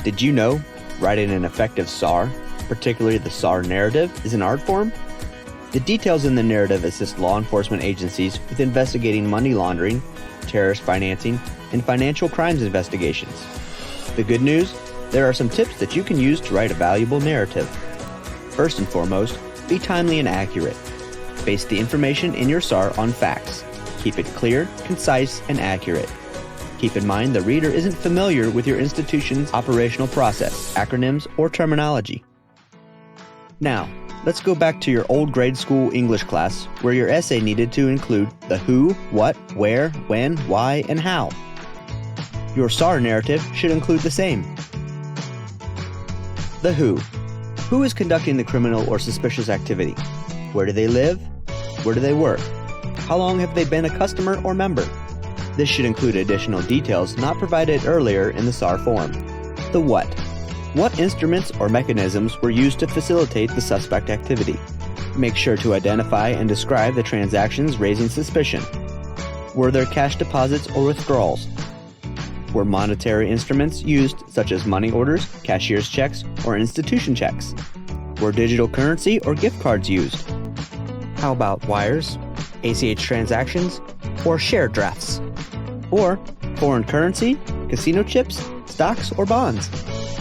Did you know writing an effective SAR, particularly the SAR narrative, is an art form? The details in the narrative assist law enforcement agencies with investigating money laundering, terrorist financing, and financial crimes investigations. The good news? There are some tips that you can use to write a valuable narrative. First and foremost, be timely and accurate. Base the information in your SAR on facts. Keep it clear, concise, and accurate. Keep in mind the reader isn't familiar with your institution's operational process, acronyms, or terminology. Now, let's go back to your old grade school English class where your essay needed to include the who, what, where, when, why, and how. Your SAR narrative should include the same. The who. Who is conducting the criminal or suspicious activity? Where do they live? Where do they work? How long have they been a customer or member? This should include additional details not provided earlier in the SAR form. The what. What instruments or mechanisms were used to facilitate the suspect activity? Make sure to identify and describe the transactions raising suspicion. Were there cash deposits or withdrawals? Were monetary instruments used, such as money orders, cashier's checks, or institution checks? Were digital currency or gift cards used? How about wires, ACH transactions, or share drafts? Or foreign currency, casino chips, stocks, or bonds?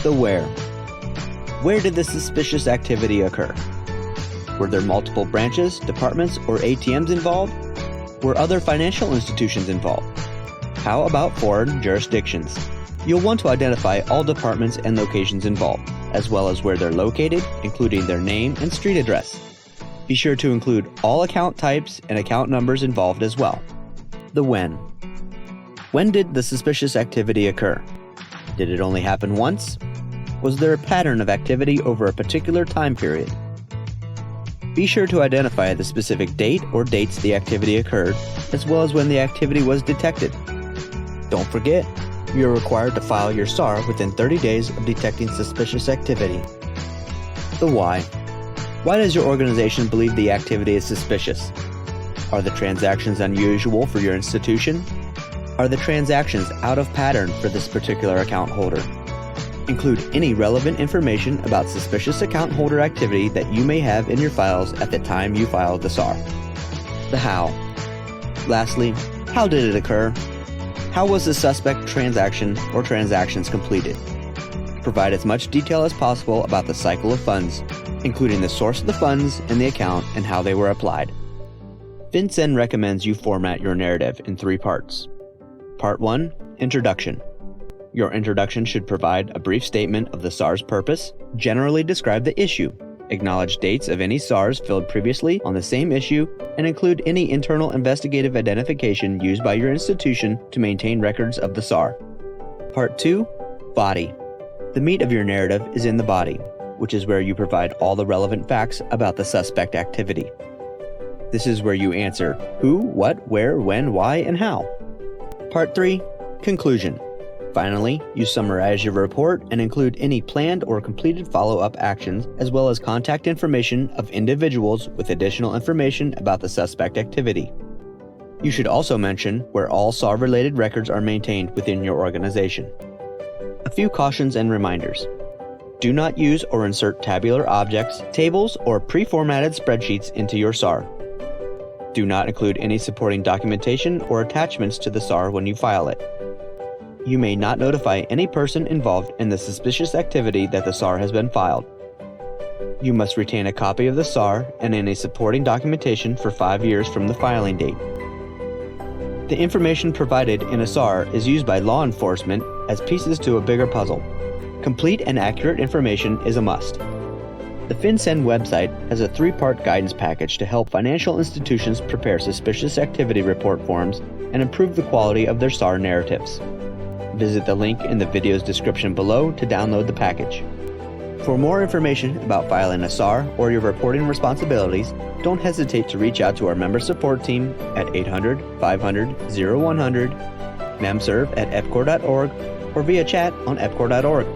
The where. Where did the suspicious activity occur? Were there multiple branches, departments, or ATMs involved? Were other financial institutions involved? How about foreign jurisdictions? You'll want to identify all departments and locations involved, as well as where they're located, including their name and street address. Be sure to include all account types and account numbers involved as well. The when. When did the suspicious activity occur? Did it only happen once? Was there a pattern of activity over a particular time period? Be sure to identify the specific date or dates the activity occurred, as well as when the activity was detected. Don't forget, you are required to file your SAR within 30 days of detecting suspicious activity. The why. Why does your organization believe the activity is suspicious? Are the transactions unusual for your institution? Are the transactions out of pattern for this particular account holder? Include any relevant information about suspicious account holder activity that you may have in your files at the time you filed the SAR. The how. Lastly, how did it occur? How was the suspect transaction or transactions completed? Provide as much detail as possible about the cycle of funds, including the source of the funds and the account and how they were applied. FinCEN recommends you format your narrative in 3 parts. Part 1, Introduction. Your introduction should provide a brief statement of the SAR's purpose, generally describe the issue, acknowledge dates of any SARs filled previously on the same issue, and include any internal investigative identification used by your institution to maintain records of the SAR. Part 2, Body. The meat of your narrative is in the body, which is where you provide all the relevant facts about the suspect activity. This is where you answer who, what, where, when, why, and how. Part 3, Conclusion. Finally, you summarize your report and include any planned or completed follow-up actions, as well as contact information of individuals with additional information about the suspect activity. You should also mention where all SAR-related records are maintained within your organization. A few cautions and reminders. Do not use or insert tabular objects, tables, or pre-formatted spreadsheets into your SAR. Do not include any supporting documentation or attachments to the SAR when you file it. You may not notify any person involved in the suspicious activity that the SAR has been filed. You must retain a copy of the SAR and any supporting documentation for 5 years from the filing date. The information provided in a SAR is used by law enforcement as pieces to a bigger puzzle. Complete and accurate information is a must. The FinCEN website has a 3-part guidance package to help financial institutions prepare suspicious activity report forms and improve the quality of their SAR narratives. Visit the link in the video's description below to download the package. For more information about filing a SAR or your reporting responsibilities, don't hesitate to reach out to our member support team at 800-500-0100, memserve@epcor.org, or via chat on epcor.org.